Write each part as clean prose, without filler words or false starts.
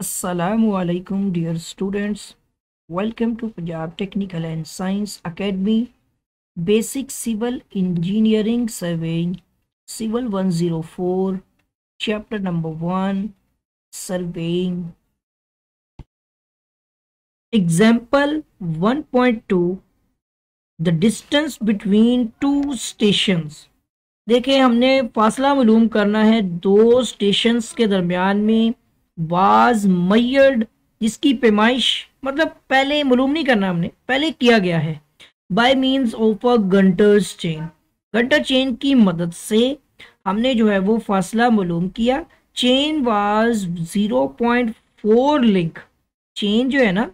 Assalamualaikum dear students. Welcome to Punjab Technical and Science Academy. Basic Civil Engineering Surveying, Civil 104, Chapter number 1, Surveying. Example 1.2, The distance between two stations. देखिए हमने फासला मालूम करना है दो stations के दरमियान में वाज मयर्ड, जिसकी पैमाइश मतलब पहले मालूम नहीं करना, हमने पहले किया गया है by means of a Gunter's chain. Gunter chain की मदद से हमने जो है वो फासला मालूम किया। चेन वाज 0.4 लिंक, चेन जो है ना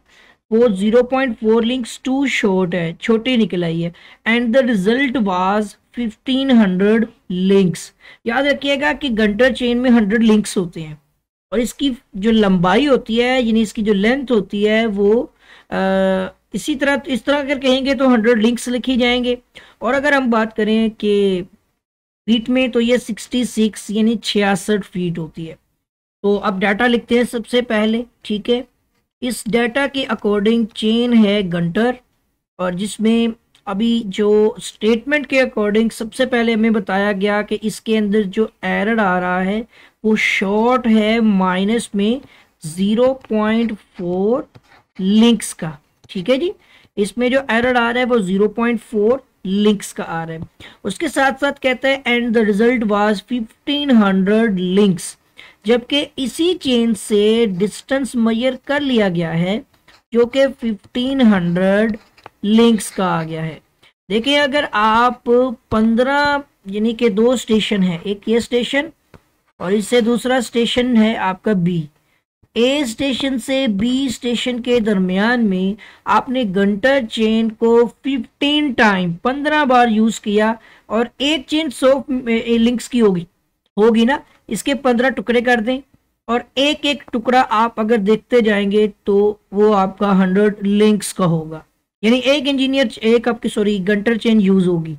वो 0.4 लिंक्स टू शॉर्ट है, छोटी निकल आई है। And the result was 1500 links. याद रखिएगा कि गंटर चेन में 100 लिंक्स होते हैं और इसकी जो लंबाई होती है यानी इसकी जो लेंथ होती है वो इस तरह अगर कहेंगे तो 100 लिंक्स लिखी जाएंगे। और अगर हम बात करें कि फीट में तो ये 66 यानी 66 फीट होती है। तो अब डाटा लिखते हैं सबसे पहले, ठीक है। इस डाटा के अकॉर्डिंग चेन है गंटर, और जिसमें अभी जो स्टेटमेंट के अकॉर्डिंग सबसे पहले हमें बताया गया कि इसके अंदर जो एरर आ रहा है वो शॉर्ट है माइनस में 0.4 लिंक्स का, ठीक है जी। इसमें जो एरर आ रहा है वो 0.4 लिंक्स का आ रहा है। उसके साथ साथ कहता है and the result was 1500 links, जबकि इसी चेन से डिस्टेंस मेजर कर लिया गया है जो कि 1500 लिंक्स का आ गया है। देखिए अगर आप 15 यानी कि दो स्टेशन है, एक ये स्टेशन और इससे दूसरा स्टेशन है आपका बी, ए स्टेशन से बी स्टेशन के दरमियान में आपने गंटर चेन को 15 बार यूज किया और एक चेन 100 लिंक्स की होगी ना, इसके 15 टुकड़े कर दें और एक एक टुकड़ा आप अगर देखते जाएंगे तो वो आपका 100 लिंक्स का होगा, यानी एक आपकी गंटर चेन यूज होगी।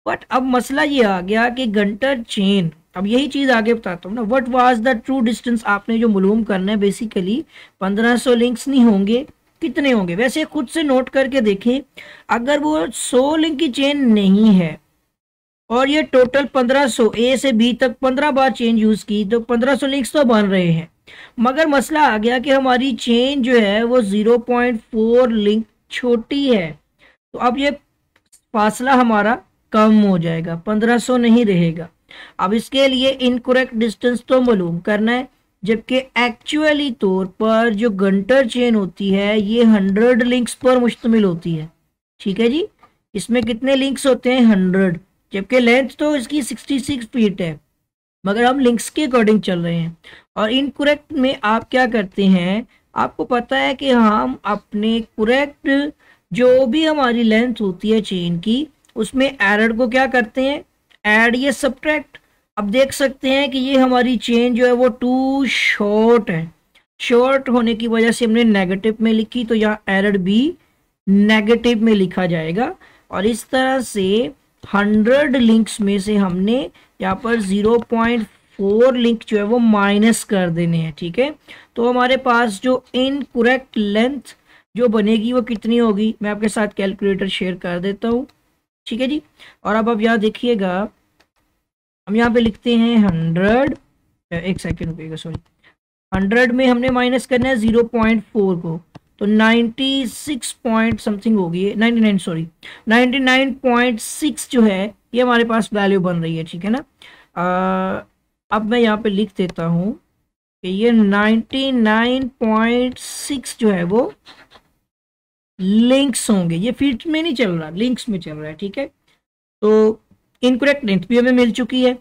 बट अब मसला ये आ गया कि गंटर चेन, अब यही चीज आगे बताता हूँ ना, what was the true distance आपने जो मालूम करना है। बेसिकली 1500 लिंक्स नहीं होंगे, कितने होंगे वैसे खुद से नोट करके देखें। अगर वो 100 लिंक की चेन नहीं है और ये टोटल 1500 ए से बी तक 15 बार चेन यूज की तो 1500 लिंक्स तो बन रहे हैं। मगर मसला आ गया कि हमारी चेन जो है वो 0.4 लिंक छोटी है, तो अब ये फासला हमारा कम हो जाएगा, 1500 नहीं रहेगा। अब इसके लिए इनकरेक्ट डिस्टेंस तो मालूम करना है, जबकि एक्चुअली तौर पर जो गंटर चेन होती है ये 100 लिंक्स पर मुश्तमिल होती है, ठीक है जी। इसमें कितने लिंक्स होते हैं 100, जबकि लेंथ तो इसकी 66 फीट है, मगर हम लिंक्स के अकॉर्डिंग चल रहे हैं। और इनकरेक्ट में आप क्या करते हैं, आपको पता है कि हम अपने करेक्ट जो भी हमारी लेंथ होती है चेन की उसमें एरर को क्या करते हैं, ऐड या सब्ट्रैक्ट। अब देख सकते हैं कि ये हमारी चेन जो है वो टू शॉर्ट है, शॉर्ट होने की वजह से हमने नेगेटिव में लिखी, तो यहाँ एरर भी नेगेटिव में लिखा जाएगा। और इस तरह से 100 लिंक्स में से हमने यहाँ पर 0.4 लिंक जो है वो माइनस कर देने हैं, ठीक है। तो हमारे पास जो इनकरेक्ट लेंथ जो बनेगी वो कितनी होगी, मैं आपके साथ कैलकुलेटर शेयर कर देता हूँ, ठीक है जी। और अब यहाँ देखिएगा, हम यहाँ पे लिखते हैं 100, एक सेकेंड रुपएगा, सॉरी 100 में हमने माइनस करना है 0.4 को, तो 96 पॉइंट समथिंग होगी, 99 सॉरी 99.6 जो है ये हमारे पास वैल्यू बन रही है, ठीक है ना। अब मैं यहाँ पे लिख देता हूँ कि ये 99.6 जो है वो लिंक्स होंगे, ये फीट में नहीं चल रहा, लिंक्स में चल रहा है, ठीक है। तो इनकरेक्ट लेंथ भी हमें मिल चुकी है,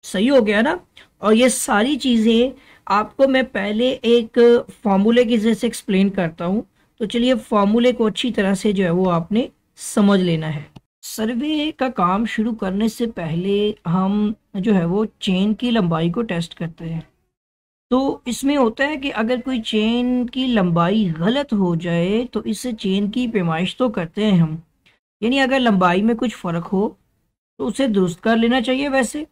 सही हो गया ना। और ये सारी चीज़ें आपको मैं पहले एक फॉर्मूले की वजह से एक्सप्लेन करता हूँ, तो चलिए फॉर्मूले को अच्छी तरह से जो है वो आपने समझ लेना है। सर्वे का काम शुरू करने से पहले हम जो है वो चेन की लंबाई को टेस्ट करते हैं। तो इसमें होता है कि अगर कोई चेन की लंबाई गलत हो जाए तो इससे चेन की पैमाइश तो करते हैं हम, यानी अगर लंबाई में कुछ फ़र्क हो तो उसे दुरुस्त कर लेना चाहिए वैसे।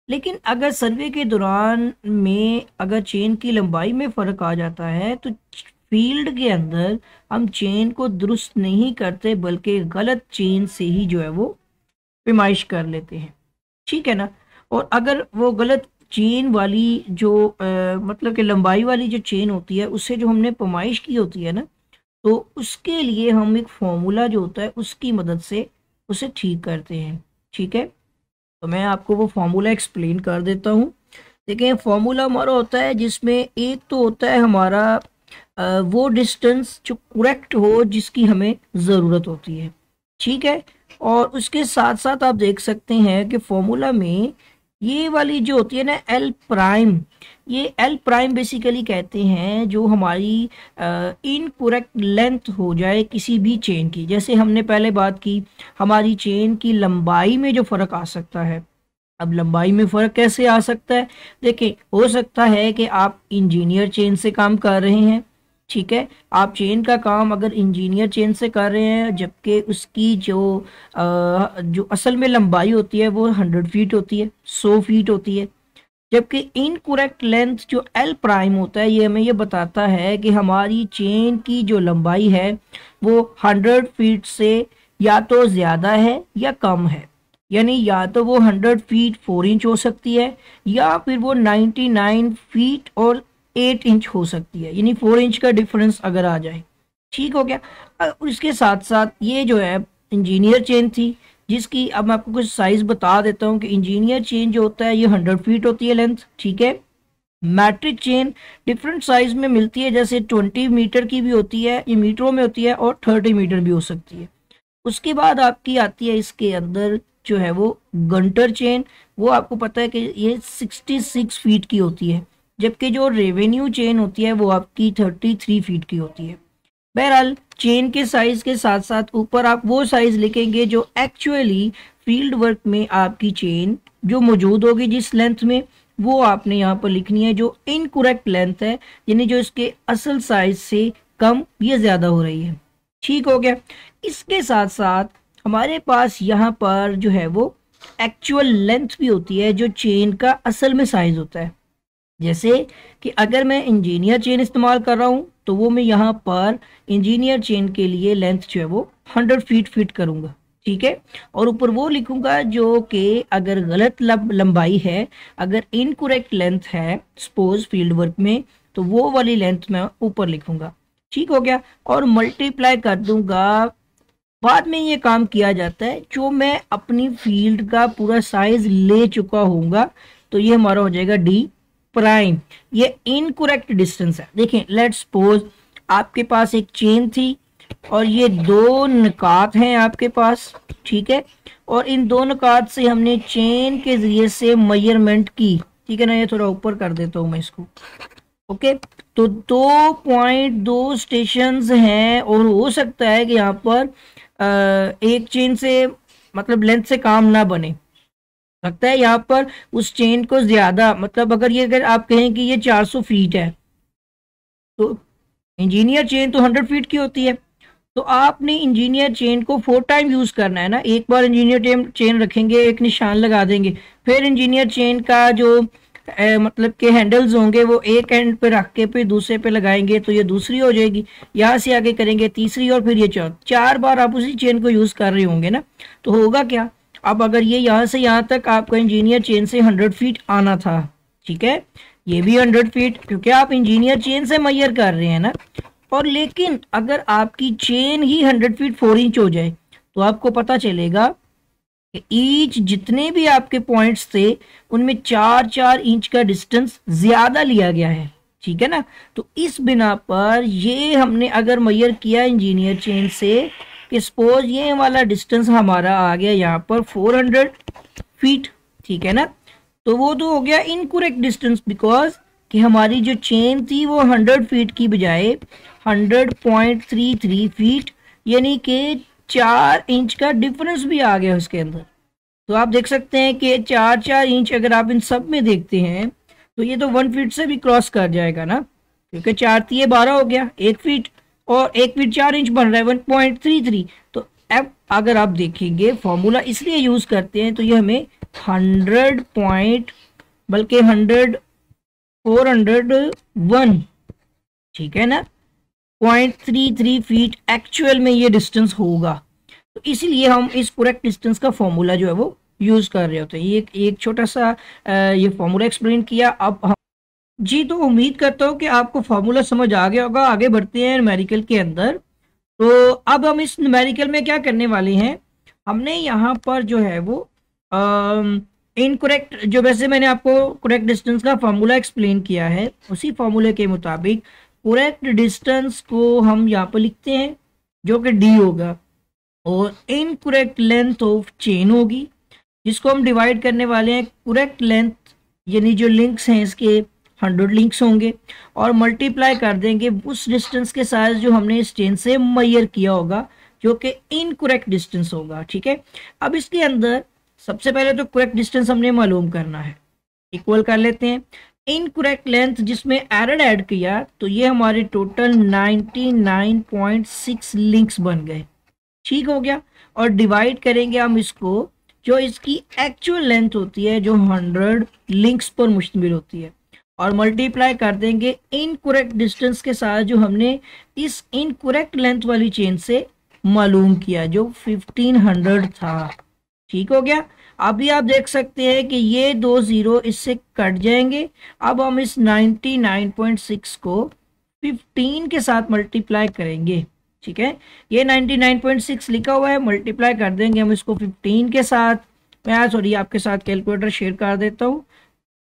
लेकिन अगर सर्वे के दौरान में अगर चेन की लंबाई में फ़र्क आ जाता है तो फील्ड के अंदर हम चेन को दुरुस्त नहीं करते, बल्कि गलत चेन से ही जो है वो पैमाइश कर लेते हैं, ठीक है ना। और अगर वो गलत चेन वाली जो मतलब कि लंबाई वाली जो चेन होती है उससे जो हमने पैमाइश की होती है ना, तो उसके लिए हम एक फॉर्मूला जो होता है उसकी मदद से उसे ठीक करते हैं, ठीक है। तो मैं आपको वो फॉर्मूला एक्सप्लेन कर देता हूँ। देखिए फॉर्मूला हमारा होता है जिसमें एक तो होता है हमारा वो डिस्टेंस जो करेक्ट हो जिसकी हमें ज़रूरत होती है, ठीक है। और उसके साथ साथ आप देख सकते हैं कि फॉर्मूला में ये वाली जो होती है ना एल प्राइम, ये एल प्राइम बेसिकली कहते हैं जो हमारी इनकरेक्ट लेंथ हो जाए किसी भी चेन की। जैसे हमने पहले बात की हमारी चेन की लंबाई में जो फ़र्क आ सकता है। अब लंबाई में फ़र्क कैसे आ सकता है? देखिए हो सकता है कि आप इंजीनियर चेन से काम कर रहे हैं, ठीक है। आप चेन का काम अगर इंजीनियर चेन से कर रहे हैं जबकि उसकी जो असल में लंबाई होती है वो 100 फीट होती है, 100 फीट होती है। जबकि इनकरेक्ट लेंथ जो एल प्राइम होता है ये हमें ये बताता है कि हमारी चेन की जो लंबाई है वो 100 फीट से या तो ज़्यादा है या कम है। यानी या तो वो 100 फीट 4 इंच हो सकती है या फिर वो 99 फीट और 8 इंच हो सकती है, यानी 4 इंच का डिफरेंस अगर आ जाए, ठीक हो गया। इसके साथ साथ ये जो है इंजीनियर चेन थी जिसकी अब मैं आपको कुछ साइज बता देता हूँ कि इंजीनियर चेन जो होता है ये 100 फीट होती है लेंथ, ठीक है। मैट्रिक चेन डिफरेंट साइज में मिलती है, जैसे 20 मीटर की भी होती है, ये मीटरों में होती है, और 30 मीटर भी हो सकती है। उसके बाद आपकी आती है इसके अंदर जो है वो गंटर चेन, वो आपको पता है कि ये 66 फीट की होती है, जबकि जो रेवेन्यू चेन होती है वो आपकी 33 फीट की होती है। बहरहाल चेन के साइज के साथ साथ ऊपर आप वो साइज लिखेंगे जो एक्चुअली फील्ड वर्क में आपकी चेन जो मौजूद होगी जिस लेंथ में, वो आपने यहाँ पर लिखनी है जो इनकरेक्ट लेंथ है, यानी जो इसके असल साइज से कम या ज़्यादा हो रही है, ठीक हो गया। इसके साथ साथ हमारे पास यहाँ पर जो है वो एक्चुअल लेंथ भी होती है जो चेन का असल में साइज होता है। जैसे कि अगर मैं इंजीनियर चेन इस्तेमाल कर रहा हूँ तो वो मैं यहाँ पर इंजीनियर चेन के लिए लेंथ जो है वो 100 फीट फिट करूँगा, ठीक है। और ऊपर वो लिखूंगा जो कि अगर गलत लंबाई है, अगर इनकरेक्ट लेंथ है सपोज फील्ड वर्क में, तो वो वाली लेंथ मैं ऊपर लिखूंगा, ठीक हो गया। और मल्टीप्लाई कर दूंगा। बाद में ये काम किया जाता है जो मैं अपनी फील्ड का पूरा साइज ले चुका हूँगा, तो ये हमारा हो जाएगा डी प्राइम। ये इनकरेक्ट डिस्टेंस है। देखें लेट्स सपोज आपके पास एक चेन थी और ये दो निकात हैं आपके पास, ठीक है। और इन दो निकात से हमने चेन के जरिए से मेजरमेंट की, ठीक है ना। ये थोड़ा ऊपर कर देता हूँ मैं इसको, ओके। तो 2.2 स्टेशंस हैं और हो सकता है कि यहाँ पर एक चेन से मतलब लेंथ से काम ना बने, लगता है यहाँ पर उस चेन को ज्यादा, मतलब अगर आप कहें कि ये 400 फीट है तो इंजीनियर चेन तो 100 फीट की होती है, तो आपने इंजीनियर चेन को 4 टाइम यूज करना है ना। एक बार इंजीनियर चेन रखेंगे, एक निशान लगा देंगे, फिर इंजीनियर चेन का जो मतलब के हैंडल्स होंगे वो एक एंड पे रख के फिर दूसरे पे लगाएंगे तो ये दूसरी हो जाएगी, यहाँ से आगे करेंगे तीसरी, और फिर ये चौथी। 4 बार आप उसी चेन को यूज कर रहे होंगे ना, तो होगा क्या। अब अगर ये यहाँ से यहाँ तक आपका इंजीनियर चेन से 100 फीट आना था, ठीक है, ये भी 100 फीट, क्योंकि आप इंजीनियर चेन से मेजर कर रहे हैं ना। और लेकिन अगर आपकी चेन ही 100 फीट 4 इंच हो जाए तो आपको पता चलेगा कि ईच जितने भी आपके पॉइंट्स थे उनमें 4-4 इंच का डिस्टेंस ज्यादा लिया गया है, ठीक है ना। तो इस बिना पर ये हमने अगर मेजर किया इंजीनियर चेन से कि सपोज ये वाला डिस्टेंस हमारा आ गया यहाँ पर 400 फीट, ठीक है ना। तो वो तो हो गया इनकरेक्ट डिस्टेंस, बिकॉज कि हमारी जो चेन थी वो 100 फीट की बजाय 100.33 फीट, यानी कि 4 इंच का डिफरेंस भी आ गया उसके अंदर। तो आप देख सकते हैं कि 4-4 इंच अगर आप इन सब में देखते हैं तो ये तो 1 फीट से भी क्रॉस कर जाएगा ना, क्योंकि 4×3 12 हो गया, 1 फीट, और 1 फीट 4 इंच बन रहा है 1.33। तो अब अगर आप देखेंगे फॉर्मूला इसलिए यूज करते हैं तो ये हमें 100 बल्कि 401, ठीक है ना, 0.33 फीट एक्चुअल में ये डिस्टेंस होगा। तो इसीलिए हम इस करेक्ट डिस्टेंस का फॉर्मूला जो है वो यूज कर रहे होते हैं। ये एक छोटा सा ये फॉर्मूला एक्सप्लेन किया। अब हम जी, तो उम्मीद करता हूँ कि आपको फॉर्मूला समझ आ गया होगा। आगे बढ़ते हैं न्यूमेरिकल के अंदर। तो अब हम इस न्यूमेरिकल में क्या करने वाले हैं, हमने यहाँ पर जो है वो इनकरेक्ट, जो वैसे मैंने आपको करेक्ट डिस्टेंस का फॉर्मूला एक्सप्लेन किया है, उसी फॉर्मूले के मुताबिक करेक्ट डिस्टेंस को हम यहाँ पर लिखते हैं जो कि डी होगा, और इनकरेक्ट लेंथ ऑफ चेन होगी जिसको हम डिवाइड करने वाले हैं करेक्ट लेंथ, यानी जो लिंक्स हैं इसके 100 लिंक्स होंगे, और मल्टीप्लाई कर देंगे उस डिस्टेंस के साथ जो हमने इस चेन से मेजर किया होगा, जो कि इनकरेक्ट डिस्टेंस होगा। ठीक है, अब इसके अंदर सबसे पहले तो करेक्ट डिस्टेंस हमने मालूम करना है, इक्वल कर लेते हैं इनकरेक्ट लेंथ जिसमें एरर ऐड किया, तो ये हमारे टोटल 99.6 लिंक्स बन गए। ठीक हो गया, और डिवाइड करेंगे हम इसको जो इसकी एक्चुअल लेंथ होती है जो 100 लिंक्स पर मुश्तमिल होती है, और मल्टीप्लाई कर देंगे इनकरेक्ट डिस्टेंस के साथ जो हमने इस इनकरेक्ट लेंथ वाली चेन से मालूम किया जो 1500 था। ठीक हो गया, अभी आप देख सकते हैं कि ये 2 जीरो इससे कट जाएंगे। अब हम इस 99.6 को 15 के साथ मल्टीप्लाई करेंगे। ठीक है, ये 99.6 लिखा हुआ है, मल्टीप्लाई कर देंगे हम इसको 15 के साथ। मैं सॉरी आपके साथ कैलकुलेटर शेयर कर देता हूँ,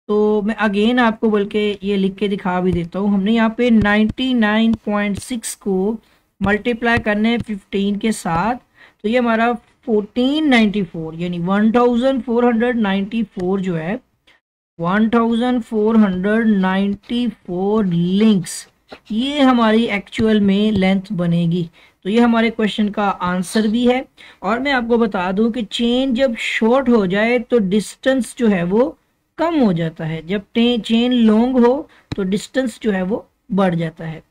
तो मैं अगेन आपको बल्कि ये लिख के दिखा भी देता हूँ। हमने यहाँ पे 99.6 को मल्टीप्लाई करने हैं 15 के साथ, तो ये हमारा 1494 यानी 1494 जो है 1494 लिंक्स, ये हमारी एक्चुअल में लेंथ बनेगी। तो ये हमारे क्वेश्चन का आंसर भी है। और मैं आपको बता दूं कि चेन जब शॉर्ट हो जाए तो डिस्टेंस जो है वो कम हो जाता है, जब चेन लॉन्ग हो तो डिस्टेंस जो है वो बढ़ जाता है।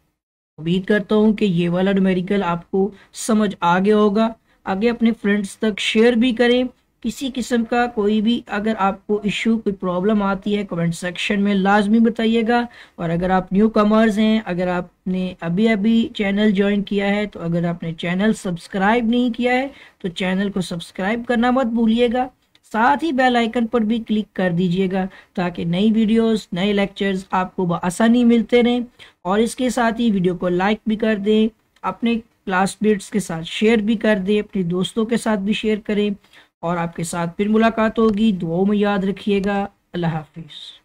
उम्मीद करता हूँ कि ये वाला न्यूमेरिकल आपको समझ आ गया होगा। आगे अपने फ्रेंड्स तक शेयर भी करें। किसी किस्म का कोई भी अगर आपको इशू, कोई प्रॉब्लम आती है, कमेंट सेक्शन में लाजमी बताइएगा। और अगर आप न्यू कमर्स हैं, अगर आपने अभी अभी चैनल ज्वाइन किया है, तो अगर आपने चैनल सब्सक्राइब नहीं किया है तो चैनल को सब्सक्राइब करना मत भूलिएगा। साथ ही बेल आइकन पर भी क्लिक कर दीजिएगा ताकि नई वीडियोस, नए लेक्चर्स आपको आसानी मिलते रहें। और इसके साथ ही वीडियो को लाइक भी कर दें, अपने क्लासमेट्स के साथ शेयर भी कर दें, अपने दोस्तों के साथ भी शेयर करें। और आपके साथ फिर मुलाकात होगी, दुआओं में याद रखिएगा। अल्लाह हाफिज़।